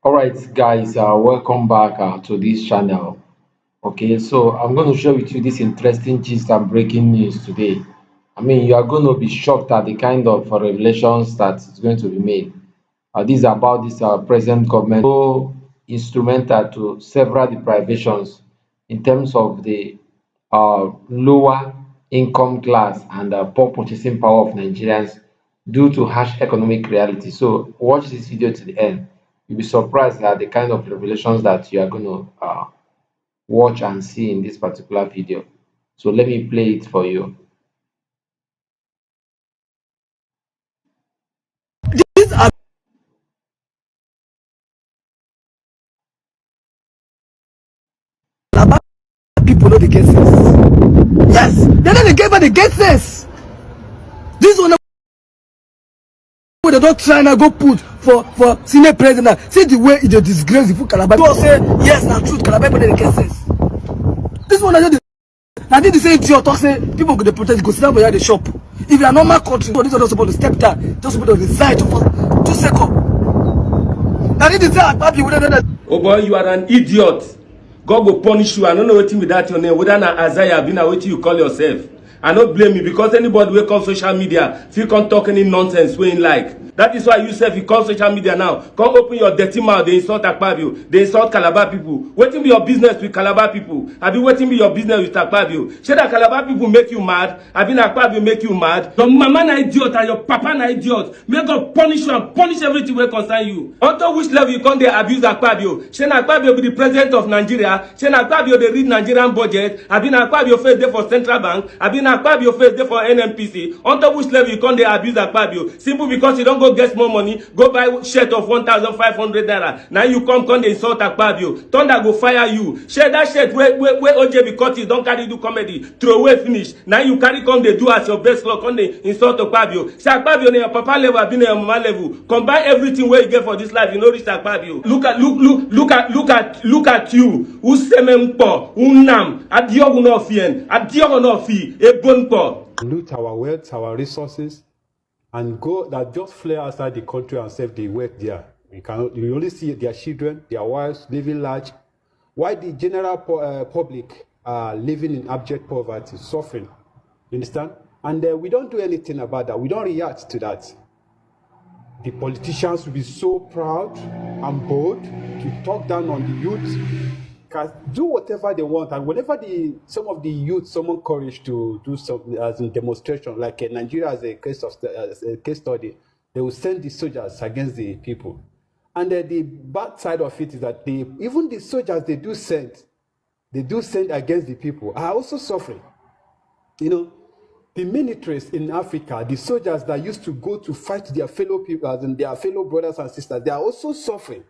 All right, guys, welcome back to this channel. Okay, so I'm going to share with you this interesting gist and breaking news today. I mean, you are going to be shocked at the kind of revelations that is going to be made. This is about this present government so instrumental to several deprivations in terms of the lower income class and poor purchasing power of Nigerians due to harsh economic reality. So watch this video to the end. You'll be surprised at the kind of revelations that you are going to watch and see in this particular video. So let me play it for you. These are about people know the get sense. Yes, they know the get but they get sense. This one wey they don't try now go put for senior president. See the way it dey disgrace the full Calaba. People say yes, na truth. Calaba people dey get sense. This one na the same thing talk say people go dey protest go sit down for the shop. If you are normal country, so this one just supposed to step down, just supposed to resign for 2 seconds. Na the say Akpabio wey dey. Oh boy, you are an idiot. God will punish you. I don't know what with that your name. Whether na Isaiah, be na what you call yourself. I don't blame you because anybody wake up social media, if you can't talk any nonsense when like. That is why you say if you come social media now, come open your dirty mouth, they insult Akpabio, they insult Calaba people. Waiting be your business with Calaba people. I be waiting be your business with Akpabio. Should that Calaba people make you mad? I been Akpabio make you mad? Your mama na idiot and your papa na idiot. May God punish you and punish everything will concern you. Until which level you come there abuse Akpabio? Should Akpabio be the president of Nigeria? Should Akpabio they read Nigerian budget? I been Akpabio face there for Central Bank. I been Akpabio face there for NNPC. Until which level you come there abuse Akpabio? Simple because you don't go get more money, go buy shirt of 1,500 naira. Now you come they insult Akpabio. Thunder go fire you. Share that shirt where OJB cut it, don't carry do comedy. Throw away finish. Now you carry come they do as your best luck come they insult Akpabio. Say Akpabio your papa level, been your mama level. Combine everything where you get for this life, you know reach Akpabio. Look at you. Who semempo, unam, adiogo no fien, adiogo no fi, e bonpo. Loot our wealth, our resources, and go that just fly outside the country and save the work there. You only see their children, their wives living large, while the general public are living in abject poverty, suffering. You understand? And we don't do anything about that. We don't react to that. The politicians will be so proud and bold to talk down on the youth, can do whatever they want, and whenever some of the youth summon courage to do something as in demonstration, like Nigeria as a case study, they will send the soldiers against the people. And the bad side of it is that even the soldiers they do send against the people are also suffering. You know, the militaries in Africa, the soldiers that used to go to fight their fellow people, as in their fellow brothers and sisters, they are also suffering.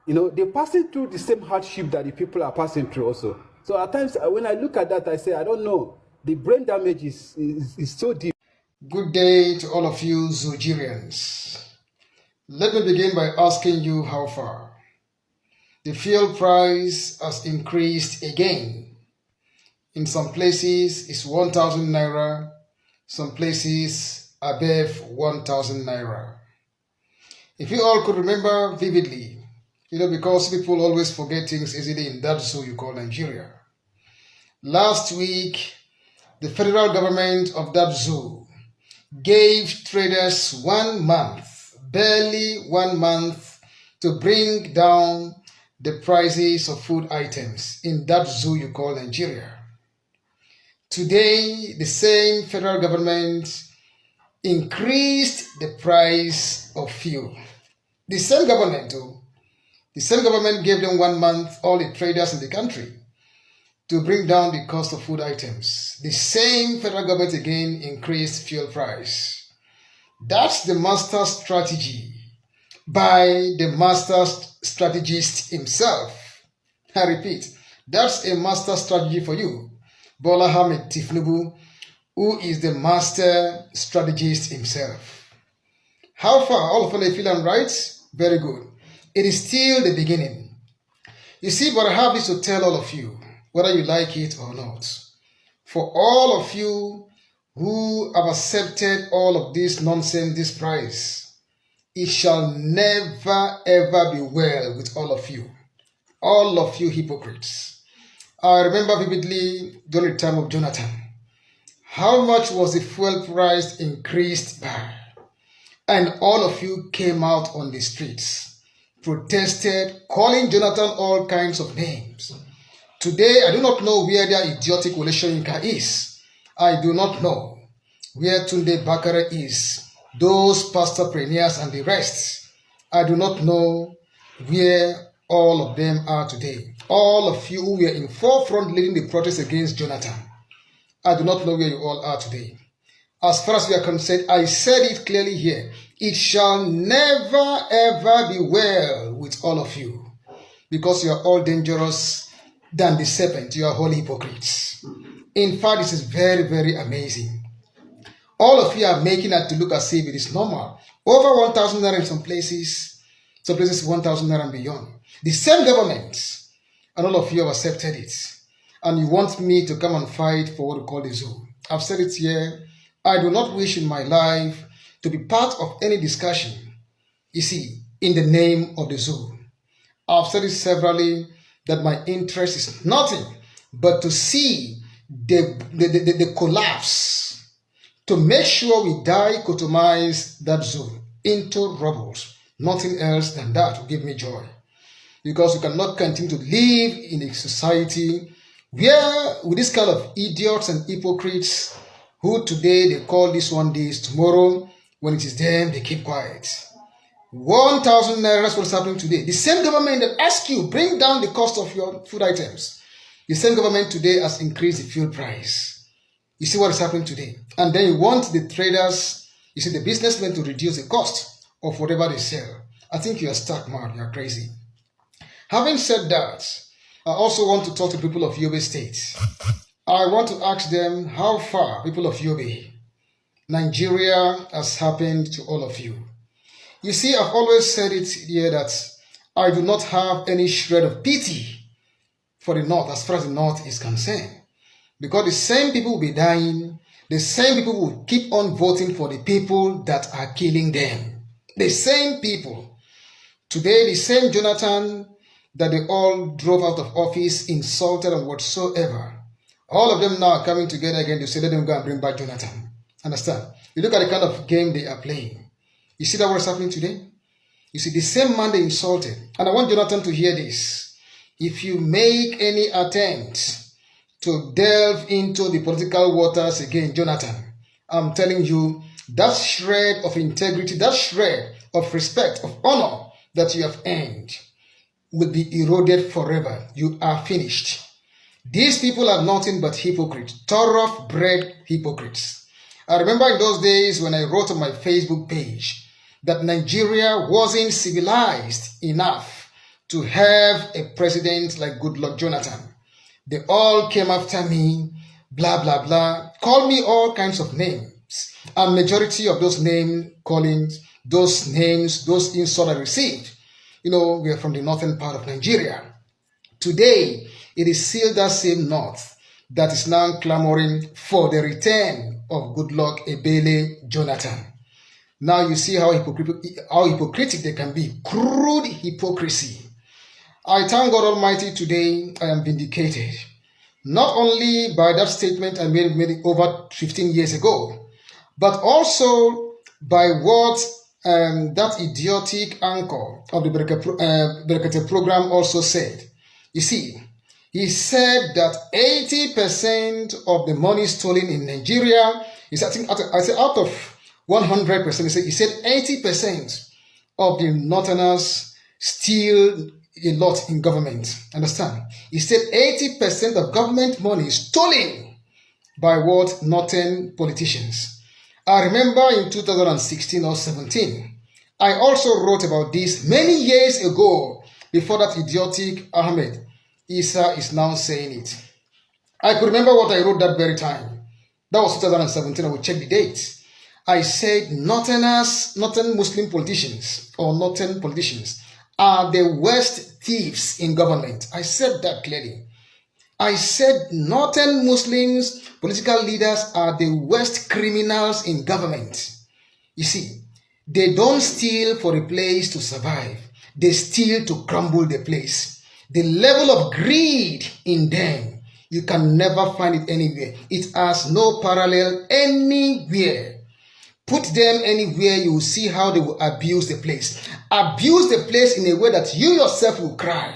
You know, they're passing through the same hardship that the people are passing through also. So at times, when I look at that, I say, I don't know. The brain damage is so deep. Good day to all of you Nigerians. Let me begin by asking you how far. The fuel price has increased again. In some places, it's 1,000 naira. Some places above 1,000 naira. If you all could remember vividly, because people always forget things easily in that zoo you call Nigeria. Last week, the federal government of that zoo gave traders 1 month, barely 1 month, to bring down the prices of food items in that zoo you call Nigeria. Today, the same federal government increased the price of fuel. The same government gave them 1 month, all the traders in the country, to bring down the cost of food items. The same federal government again increased fuel price. That's the master strategy by the master strategist himself. I repeat, that's a master strategy for you, Bola Ahmed Tinubu, who is the master strategist himself. How far? All of you feel I'm right? Very good. It is still the beginning. You see, but I have this to tell all of you, whether you like it or not. For all of you who have accepted all of this nonsense, this price, it shall never ever be well with all of you hypocrites. I remember vividly during the time of Jonathan, how much was the fuel price increased by? And all of you came out on the streets, protested, calling Jonathan all kinds of names. Today, I do not know where their idiotic Oleshoyinka is. I do not know where Tunde Bakare is, those pastorpreneurs and the rest. I do not know where all of them are today. All of you who were in forefront leading the protest against Jonathan. I do not know where you all are today. As far as we are concerned, I said it clearly here. It shall never ever be well with all of you, because you are all dangerous than the serpent. You are all hypocrites. In fact, this is very, very amazing. All of you are making it to look as if it is normal. Over 1,000 naira in some places 1,000 naira and beyond. The same government, and all of you have accepted it. And you want me to come and fight for what we call the zoo. I've said it here. I do not wish in my life to be part of any discussion, you see, in the name of the zoo. I've said it severally that my interest is nothing but to see the collapse, to make sure we dichotomize that zoo into rubbles. Nothing else than that will give me joy. Because we cannot continue to live in a society where, with this kind of idiots and hypocrites, who today they call this one this, tomorrow when it is them they keep quiet. 1,000 naira, that's what's happening today. The same government that asks you bring down the cost of your food items, the same government today has increased the fuel price. You see what is happening today. And then you want the traders, you see the businessmen, to reduce the cost of whatever they sell. I think you are stuck, man. You are crazy. Having said that, I also want to talk to people of Yobe State. I want to ask them how far, people of Yobe, Nigeria has happened to all of you. You see, I've always said it here that I do not have any shred of pity for the North as far as the North is concerned. Because the same people will be dying, the same people will keep on voting for the people that are killing them. The same people. Today, the same Jonathan that they all drove out of office, insulted and whatsoever. All of them now are coming together again to say, let them go and bring back Jonathan. Understand? You look at the kind of game they are playing. You see that what's happening today? You see, the same man they insulted. And I want Jonathan to hear this. If you make any attempt to delve into the political waters again, Jonathan, I'm telling you, that shred of integrity, that shred of respect, of honor that you have earned will be eroded forever. You are finished. These people are nothing but hypocrites, thoroughbred hypocrites. I remember in those days when I wrote on my Facebook page that Nigeria wasn't civilized enough to have a president like Goodluck Jonathan. They all came after me, blah, blah, blah, called me all kinds of names. And majority of those name callings, those names, those insults I received, we are from the northern part of Nigeria. Today, it is still that same North that is now clamoring for the return of Goodluck Ebele Jonathan. Now you see how hypocritic they can be. Crude hypocrisy. I thank God Almighty today I am vindicated. Not only by that statement I made over 15 years ago, but also by what that idiotic anchor of the Berekete program also said. You see, he said that 80% of the money stolen in Nigeria is, I said out of 100%, he said 80% of the Northerners steal a lot in government. Understand? He said 80% of government money is stolen by what? Northern politicians. I remember in 2016 or 17, I also wrote about this many years ago before that idiotic Ahmed Isa is now saying it. I could remember what I wrote that very time. That was 2017. I will check the dates. I said Northern Muslim politicians or Northern politicians are the worst thieves in government. I said that clearly. I said Northern Muslims, political leaders are the worst criminals in government. You see, They don't steal for a place to survive. They steal to crumble the place. The level of greed in them, you can never find it anywhere. It has no parallel anywhere. Put them anywhere, you will see how they will abuse the place. Abuse the place in a way that you yourself will cry.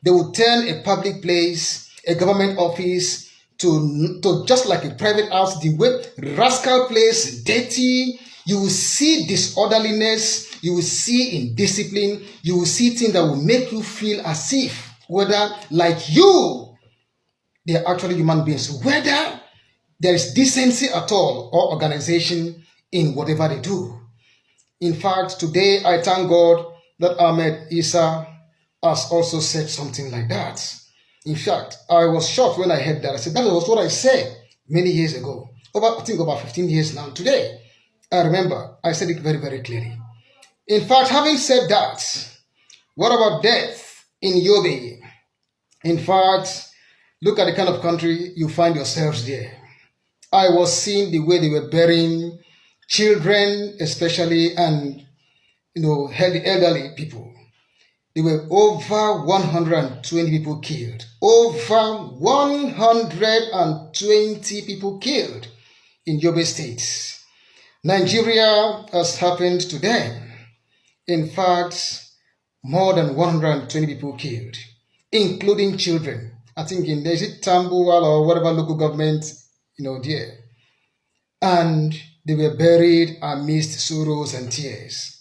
They will turn a public place, a government office, to just like a private house, the way rascal place, dirty. You will see disorderliness, you will see indiscipline, you will see things that will make you feel as if, whether like you, they are actually human beings, whether there is decency at all or organization in whatever they do. In fact, today I thank God that Ahmed Isa has also said something like that. In fact, I was shocked when I heard that. I said, that was what I said many years ago. I think about 15 years now. Today, I remember I said it very, very clearly. In fact, having said that, what about death in Yobe? In fact, look at the kind of country you find yourselves there. I was seeing the way they were burying children, especially, and the elderly people. There were over 120 people killed. Over 120 people killed in Yobe State. Nigeria has happened to them. In fact, more than 120 people killed, including children. I think in Tambuwal or whatever local government, there. And they were buried amidst sorrows and tears.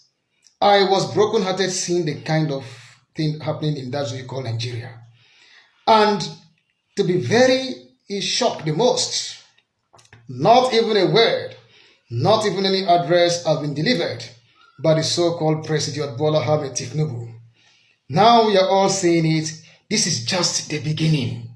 I was brokenhearted seeing the kind of thing happening in that we call Nigeria. And to be very shocked the most, not even a word, not even any address has been delivered by the so-called President Bola Ahmed Tinubu. Now we are all saying it, this is just the beginning.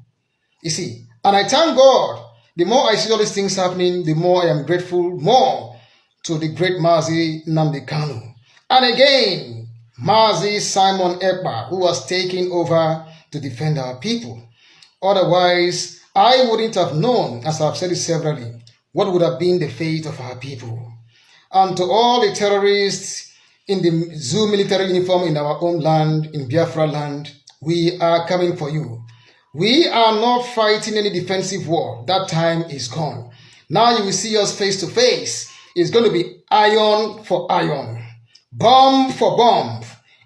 You see, and I thank God, the more I see all these things happening, the more I am grateful more to the great Mazi Nnamdi Kanu. And again, Mazi Simon Ekpa, who was taking over to defend our people. Otherwise, I wouldn't have known, as I've said it severally, what would have been the fate of our people. And to all the terrorists in the zoo military uniform in our own land, in Biafra land, we are coming for you. We are not fighting any defensive war. That time is gone. Now you will see us face to face. It's going to be iron for iron, bomb for bomb,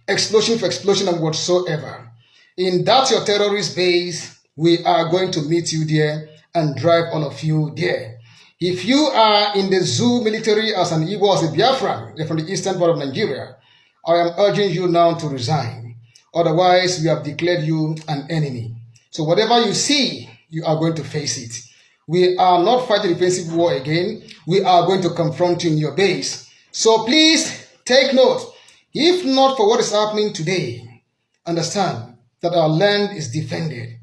explosion for explosion, and whatsoever. In that your terrorist base, we are going to meet you there and drive all of you there. If you are in the zoo military as an Igbo, as a Biafran, from the eastern part of Nigeria, I am urging you now to resign. Otherwise, we have declared you an enemy. So whatever you see, you are going to face it. We are not fighting defensive war again. We are going to confront you in your base. So please take note. If not for what is happening today, understand that our land is defended.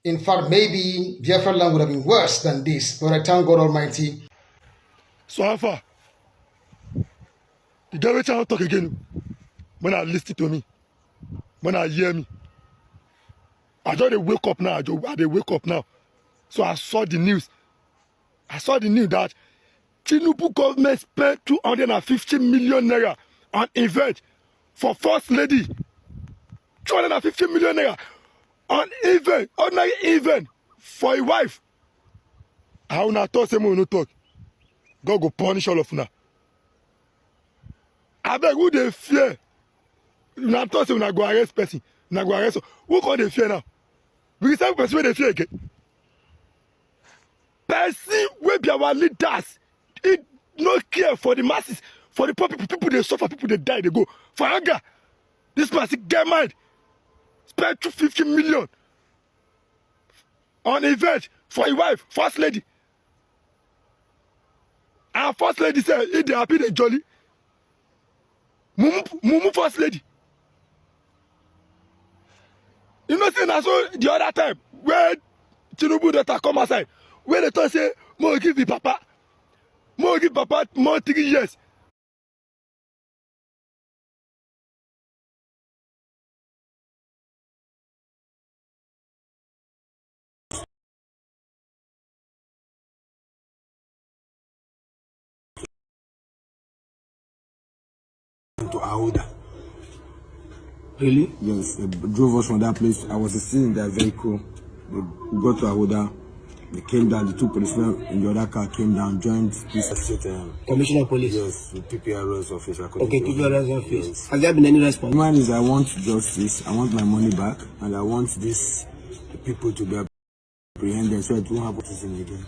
In fact, maybe Biafra land would have been worse than this. But I thank God Almighty. So how far? The guy will talk again. When I listen to me, when I hear me, I just wake up now. I wake up now. So I saw the news. I saw the news that Tinubu government spent 250 million naira on event for First Lady. 250 million naira on event, ordinary event for a wife. How na talk say no talk? God go punish all of una. I beg who they fear? Una talk say una go arrest person. Una go arrest. Who call they fear now? Because some person wey they fear again. Person wey be our leaders, it no care for the masses, for the poor people. People they suffer, people they die, they go for anger. This person get mind. Spend 250 million on event for a wife, First Lady. And First Lady say, if they happy, they jolly. Mumu First Lady. You know, say na so the other time when Tinubu daughter come outside, when they talk say, more give Papa more 3 years. went to Ahoda. Really? Yes, they drove us from that place. I was still in their vehicle. We got to Ahoda. They came down, the two policemen in the other car came down, joined this Commissioner of Police? Yes, the PPRO's office. Okay, PPRO's office. Yes. Has there been any response? The one is I want justice, I want my money back, and I want the people to be apprehended so it won't happen to me again.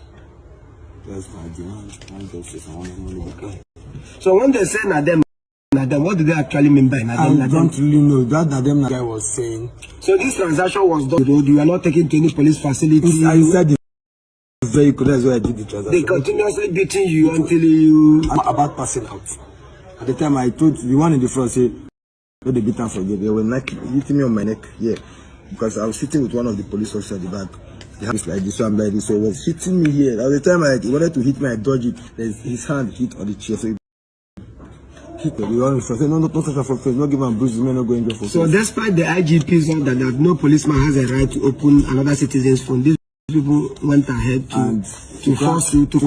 That's my demand. I want justice, I want my money back. So when they say Nadem, what do they actually mean by Nadem? I don't really know. That Nadem guy was saying. So this transaction was done. You are not taken to any police facility. I said the vehicle, that's why I did the transaction. They continuously beating you until you. I'm about passing out. At the time I told the one in the front, say, no, they beat her for you. They were hitting me on my neck, yeah. Because I was sitting with one of the police officers at the back. They have this like this, so I'm like this, so he was hitting me here. At the time he wanted to hit me, I dodged it. His hand hit on the chair, so he hit the one in front. Said, no, not touch her for face, not give him bruises, may not go in there for face. So despite the IGP's order that no policeman has a right to open another citizen's phone, these people went ahead to force you to